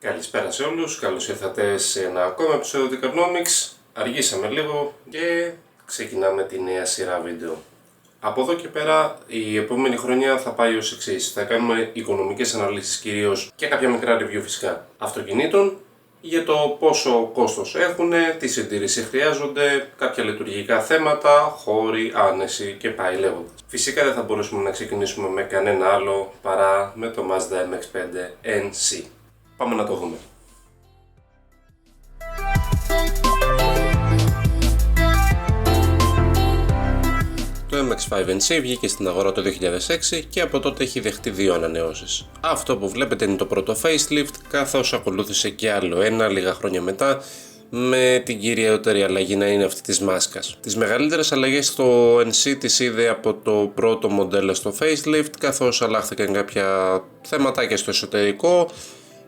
Καλησπέρα σε όλους, καλώς ήρθατε σε ένα ακόμα επεισόδιο του Economics. Αργήσαμε λίγο και ξεκινάμε τη νέα σειρά βίντεο. Από εδώ και πέρα η επόμενη χρονιά θα πάει ως εξής. Θα κάνουμε οικονομικές αναλύσεις κυρίως και κάποια μικρά review φυσικά αυτοκινήτων για το πόσο κόστος έχουν, τι συντήρηση χρειάζονται, κάποια λειτουργικά θέματα, χώροι, άνεση και πάει λέγοντας. Φυσικά δεν θα μπορούσαμε να ξεκινήσουμε με κανένα άλλο παρά με το Mazda MX-5 NC. Πάμε να το δούμε. Το MX-5 NC βγήκε στην αγορά το 2006 και από τότε έχει δεχτεί δύο ανανεώσεις. Αυτό που βλέπετε είναι το πρώτο facelift, καθώς ακολούθησε και άλλο ένα λίγα χρόνια μετά, με την κυριότερη αλλαγή να είναι αυτή της μάσκας. Τις μεγαλύτερες αλλαγές στο NC τις είδε από το πρώτο μοντέλο στο facelift, καθώς αλλάχθηκαν κάποια θεματάκια στο εσωτερικό,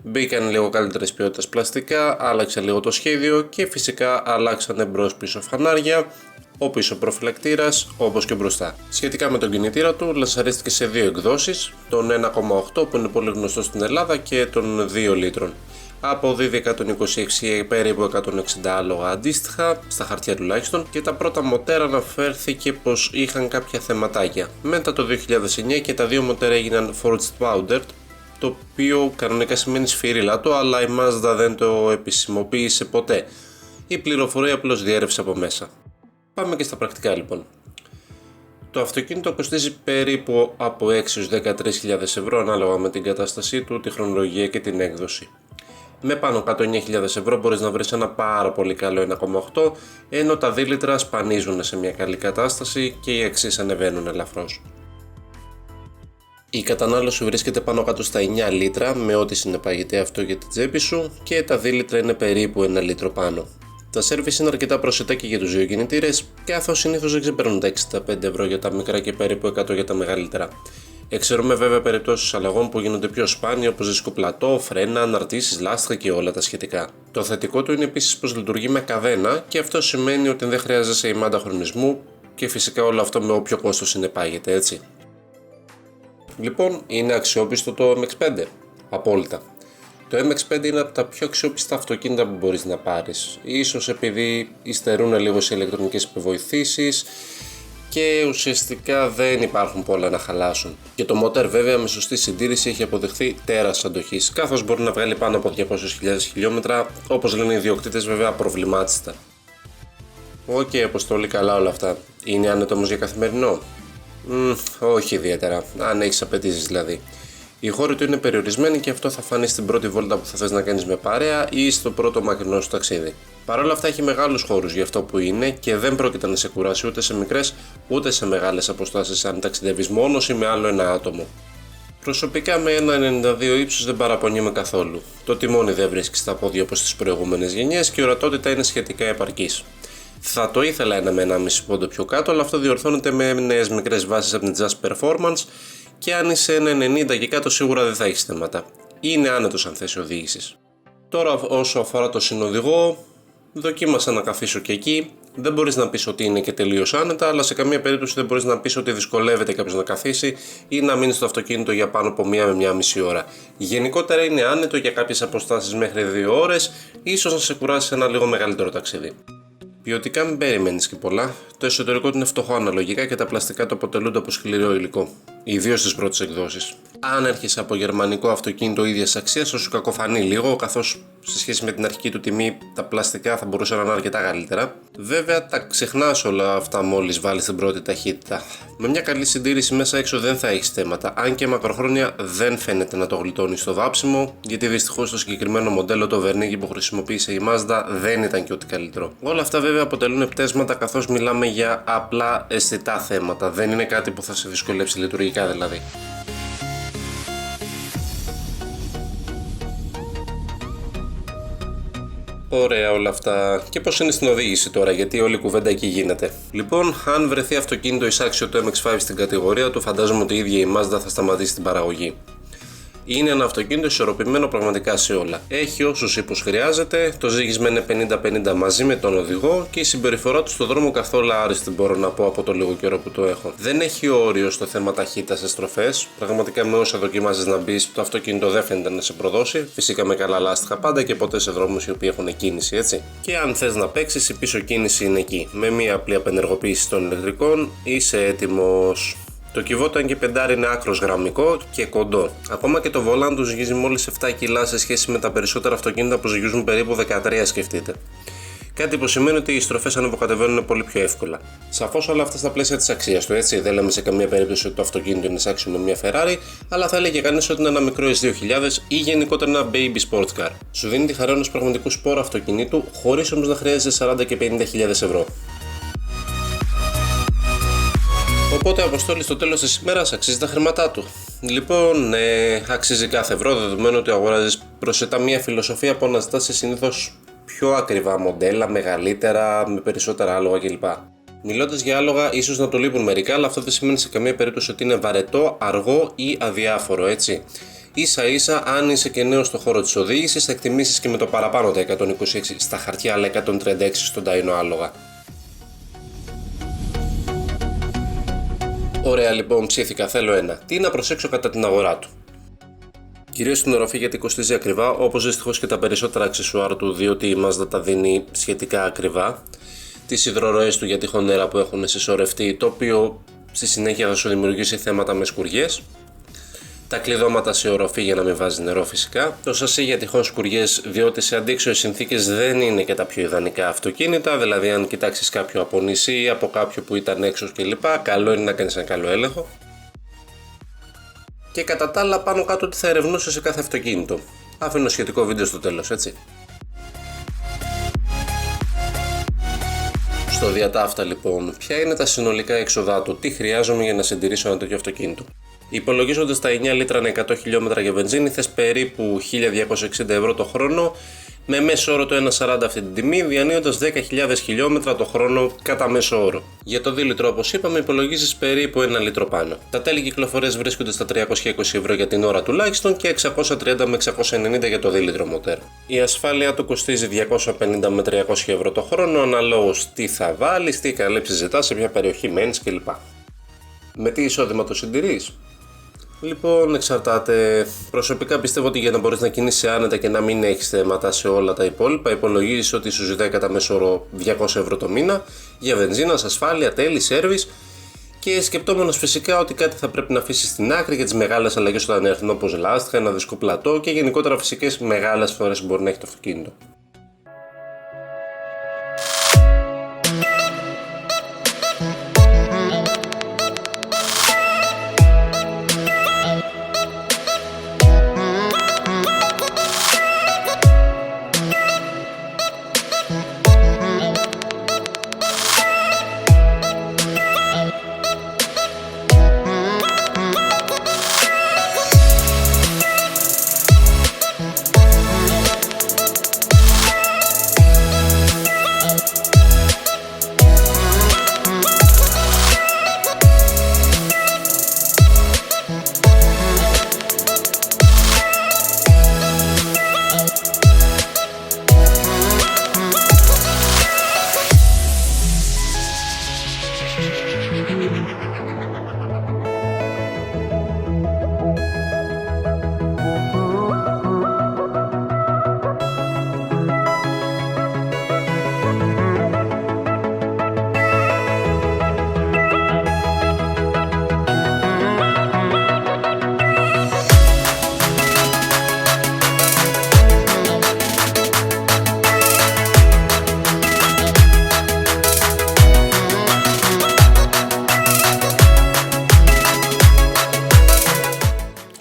μπήκαν λίγο καλύτερες ποιότητες πλαστικά, άλλαξε λίγο το σχέδιο και φυσικά αλλάξανε μπρος πίσω φανάρια, ο πίσω προφυλακτήρας όπως και μπροστά. Σχετικά με τον κινητήρα του, λανσαρίστηκε σε δύο εκδόσεις, τον 1,8 που είναι πολύ γνωστό στην Ελλάδα και τον 2 λίτρων. Αποδίδει 126 περίπου 160 άλογα αντίστοιχα, στα χαρτιά τουλάχιστον, και τα πρώτα μοτέρα αναφέρθηκε πως είχαν κάποια θεματάκια. Μετά το 2009 και τα δύο μοτέρα έγιναν forged powdered, το οποίο κανονικά σημαίνει σφυρίλατο, αλλά η Mazda δεν το επισημοποίησε ποτέ. Η πληροφορία απλώς διέρευσε από μέσα. Πάμε και στα πρακτικά λοιπόν. Το αυτοκίνητο κοστίζει περίπου από 6 έως 13.000 ευρώ ανάλογα με την κατάστασή του, τη χρονολογία και την έκδοση. Με πάνω κάτω 9.000 ευρώ μπορείς να βρεις ένα πάρα πολύ καλό 1,8, ενώ τα δίλητρα σπανίζουν σε μια καλή κατάσταση και οι αξίες ανεβαίνουν ελαφρώς. Η κατανάλωση βρίσκεται πάνω κάτω στα 9 λίτρα με ό,τι συνεπάγεται αυτό για την τσέπη σου και τα δίλητρα είναι περίπου 1 λίτρο πάνω. Τα service είναι αρκετά προσιτά και για τους δύο κινητήρες, καθώς συνήθως δεν ξεπερνούν τα 65 ευρώ για τα μικρά και περίπου 100 για τα μεγαλύτερα. Εξαιρούμε βέβαια περιπτώσεις αλλαγών που γίνονται πιο σπάνια, όπως δισκοπλατό, φρένα, αναρτήσεις, λάστιχα και όλα τα σχετικά. Το θετικό του είναι επίσης πως λειτουργεί με καδένα και αυτό σημαίνει ότι δεν χρειάζεσαι ημάντα χρονισμού και φυσικά όλο αυτό με όποιο κόστος συνεπάγεται, έτσι. Λοιπόν, είναι αξιόπιστο το MX-5. Απόλυτα. Το MX-5 είναι από τα πιο αξιόπιστα αυτοκίνητα που μπορείς να πάρεις. Ίσως επειδή υστερούν λίγο σε ηλεκτρονικές επιβοηθήσεις και ουσιαστικά δεν υπάρχουν πολλά να χαλάσουν. Και το μότορ βέβαια με σωστή συντήρηση έχει αποδειχθεί τέρας αντοχής, καθώς μπορεί να βγάλει πάνω από 200.000 χιλιόμετρα, όπως λένε οι ιδιοκτήτες βέβαια απροβλημάτιστα. Οκ, αποστολή, καλά όλα αυτά. Είναι άνετο όμως για καθημερινό? Όχι ιδιαίτερα, αν έχεις απαιτήσεις δηλαδή. Οι χώροι του είναι περιορισμένοι και αυτό θα φανεί στην πρώτη βόλτα που θα θες να κάνεις με παρέα ή στο πρώτο μακρινό σου ταξίδι. Παρ' όλα αυτά έχει μεγάλους χώρους για αυτό που είναι και δεν πρόκειται να σε κουράσει ούτε σε μικρές ούτε σε μεγάλες αποστάσεις αν ταξιδεύεις μόνος ή με άλλο ένα άτομο. Προσωπικά με 1,92 ύψος δεν παραπονιέμαι καθόλου. Το τιμόνι δεν βρίσκει στα πόδια όπως στις προηγούμενες γενιές και η ορατότητα είναι σχετικά επαρκής. Θα το ήθελα ένα με 1,5 πόντο πιο κάτω, αλλά αυτό διορθώνεται με νέες μικρές βάσεις από την Just Performance και αν είσαι 1,90 και κάτω σίγουρα δεν θα έχεις θέματα. Είναι άνετος σαν θέση οδήγησης. Τώρα όσο αφορά το συνοδηγό, δοκίμασα να καθίσω και εκεί. Δεν μπορείς να πεις ότι είναι και τελείως άνετα, αλλά σε καμία περίπτωση δεν μπορείς να πεις ότι δυσκολεύεται κάποιος να καθίσει ή να μείνει στο αυτοκίνητο για πάνω από 1 με 1,5 ώρα. Γενικότερα είναι άνετο για κάποιες αποστάσεις μέχρι 2 ώρες, ίσως να σε κουράσει ένα λίγο μεγαλύτερο ταξίδι. Ποιοτικά μην περιμένεις και πολλά, το εσωτερικό του είναι φτωχό αναλογικά και τα πλαστικά του αποτελούνται από σκληρό υλικό, ιδίως στις πρώτες εκδόσεις. Αν έρχεσαι από γερμανικό αυτοκίνητο ίδιας αξίας, θα σου κακοφανεί λίγο, καθώς σε σχέση με την αρχική του τιμή τα πλαστικά θα μπορούσαν να είναι αρκετά καλύτερα. Βέβαια τα ξεχνάς όλα αυτά μόλις βάλεις την πρώτη ταχύτητα. Με μια καλή συντήρηση μέσα έξω δεν θα έχεις θέματα, αν και μακροχρόνια δεν φαίνεται να το γλιτώνει στο βάψιμο, γιατί δυστυχώς το συγκεκριμένο μοντέλο, το βερνίκι που χρησιμοποίησε η Mazda, δεν ήταν και ό,τι καλύτερο. Όλα αυτά βέβαια αποτελούν πτέσματα, καθώς μιλάμε για απλά αισθητά θέματα, δεν είναι κάτι που θα σε δυσκολέψει λειτουργικά δηλαδή. Ωραία όλα αυτά. Και πώς είναι στην οδήγηση τώρα, γιατί όλη η κουβέντα εκεί γίνεται. Λοιπόν, αν βρεθεί αυτοκίνητο εισάξιο το MX-5 στην κατηγορία του, φαντάζομαι ότι η ίδια η Mazda θα σταματήσει την παραγωγή. Είναι ένα αυτοκίνητο ισορροπημένο πραγματικά σε όλα. Έχει όσους ύπους χρειάζεται, το ζύγισμα είναι 50-50 μαζί με τον οδηγό και η συμπεριφορά του στον δρόμο καθόλου άριστη, μπορώ να πω, από το λίγο καιρό που το έχω. Δεν έχει όριο στο θέμα ταχύτητα σε στροφές. Πραγματικά με όσα δοκιμάζεις να μπεις, το αυτοκίνητο δεν φαίνεται να σε προδώσει. Φυσικά με καλά λάστιχα πάντα και ποτέ σε δρόμους οι οποίοι έχουν κίνηση, έτσι. Και αν θες να παίξεις, η πίσω κίνηση είναι εκεί. Με μια απλή απενεργοποίηση των ηλεκτρικών είσαι έτοιμος. Το κυβότο, αν και πεντάρι, είναι άκρος γραμμικό και κοντό. Ακόμα και το βολάν του ζυγίζει μόλις 7 κιλά σε σχέση με τα περισσότερα αυτοκίνητα που ζυγίζουν περίπου 13, σκεφτείτε. Κάτι που σημαίνει ότι οι στροφές ανεβοκατεβαίνουν πολύ πιο εύκολα. Σαφώς όλα αυτά στα πλαίσια της αξίας του, έτσι. Δεν λέμε σε καμία περίπτωση ότι το αυτοκίνητο είναι άξιο με μια Ferrari, αλλά θα έλεγε κανείς ότι είναι ένα μικρό S2000 ή γενικότερα ένα baby sports car. Σου δίνει τη χαρά ενός πραγματικού σπόρο αυτοκινήτου, χωρίς όμως να χρειάζεσαι 40 και 50.000 ευρώ. Οπότε, Αποστόλη, στο τέλος της ημέρας αξίζει τα χρήματά του. Λοιπόν, αξίζει κάθε ευρώ, δεδομένου ότι αγοράζεις προσιτά μια φιλοσοφία που αναζητάς σε συνήθως πιο ακριβά μοντέλα, μεγαλύτερα, με περισσότερα άλογα κλπ. Μιλώντας για άλογα, ίσως να το λείπουν μερικά, αλλά αυτό δεν σημαίνει σε καμία περίπτωση ότι είναι βαρετό, αργό ή αδιάφορο, έτσι. Ίσα ίσα, αν είσαι και νέος στον χώρο της οδήγησης, θα εκτιμήσεις και με το παραπάνω τα 126 στα χαρτιά, αλλά 136 στον ταϊνό άλογα. Ωραία, λοιπόν, ψήθηκα. Θέλω ένα. Τι να προσέξω κατά την αγορά του? Κυρίως την οροφή, γιατί κοστίζει ακριβά, όπως δυστυχώς και τα περισσότερα αξεσουάρ του, διότι η Mazda τα δίνει σχετικά ακριβά. Τις υδροροές του για τυχόν που έχουν συσσωρευτεί, το οποίο στη συνέχεια θα σου δημιουργήσει θέματα με σκουριές. Τα κλειδώματα σε οροφή για να μην βάζει νερό, φυσικά. Το σασί για τυχόν σκουριές, διότι σε αντίξωες συνθήκες δεν είναι και τα πιο ιδανικά αυτοκίνητα. Δηλαδή, αν κοιτάξεις κάποιο από νησί ή από κάποιο που ήταν έξω κλπ., καλό είναι να κάνεις ένα καλό έλεγχο. Και κατά τα άλλα, πάνω κάτω τι θα ερευνούσε σε κάθε αυτοκίνητο. Αφήνω σχετικό βίντεο στο τέλος, έτσι. Στο διατάφτα, λοιπόν, ποια είναι τα συνολικά έξοδά του, τι χρειάζομαι για να συντηρήσω ένα τέτοιο αυτοκίνητο? Υπολογίζοντας τα 9 λίτρα ανά 100 χιλιόμετρα για βενζίνη, θες περίπου 1.260 ευρώ το χρόνο, με μέσο όρο το 1,40 αυτή την τιμή, διανύοντας 10.000 χιλιόμετρα το χρόνο κατά μέσο όρο. Για το 2 λίτρο, όπως είπαμε, υπολογίζεις περίπου 1 λίτρο πάνω. Τα τέλη κυκλοφορίας βρίσκονται στα 320 ευρώ για την ώρα τουλάχιστον και 630 με 690 για το 2 λίτρο μοτέρ. Η ασφάλεια του κοστίζει 250 με 300 ευρώ το χρόνο, αναλόγως τι θα βάλεις, τι καλύψεις ζητάς, σε ποια περιοχή μένεις κλπ. Με τι εισόδημα το συντηρείς? Λοιπόν, εξαρτάται. Προσωπικά πιστεύω ότι για να μπορείς να κινήσεις άνετα και να μην έχεις θέματα σε όλα τα υπόλοιπα, υπολογίζεις ότι σου ζητάει κατά μέσο όρο 200 ευρώ το μήνα για βενζίνα, ασφάλεια, τέλη, σέρβις, και σκεπτόμενος φυσικά ότι κάτι θα πρέπει να αφήσεις στην άκρη για τις μεγάλες αλλαγές όταν έρθουν, όπως λάστιχα, ένα δισκό πλατό και γενικότερα φυσικές μεγάλες φορές που μπορεί να έχει το αυτοκίνητο.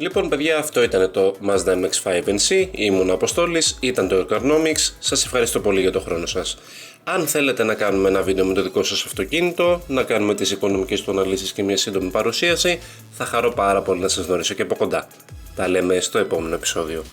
Λοιπόν, παιδιά, αυτό ήταν το Mazda MX-5NC. Ήμουν Αποστόλης, ήταν το Economics. Σας ευχαριστώ πολύ για το χρόνο σας. Αν θέλετε να κάνουμε ένα βίντεο με το δικό σας αυτοκίνητο, να κάνουμε τις οικονομικές του αναλύσεις και μια σύντομη παρουσίαση, θα χαρώ πάρα πολύ να σας γνωρίσω και από κοντά. Τα λέμε στο επόμενο επεισόδιο.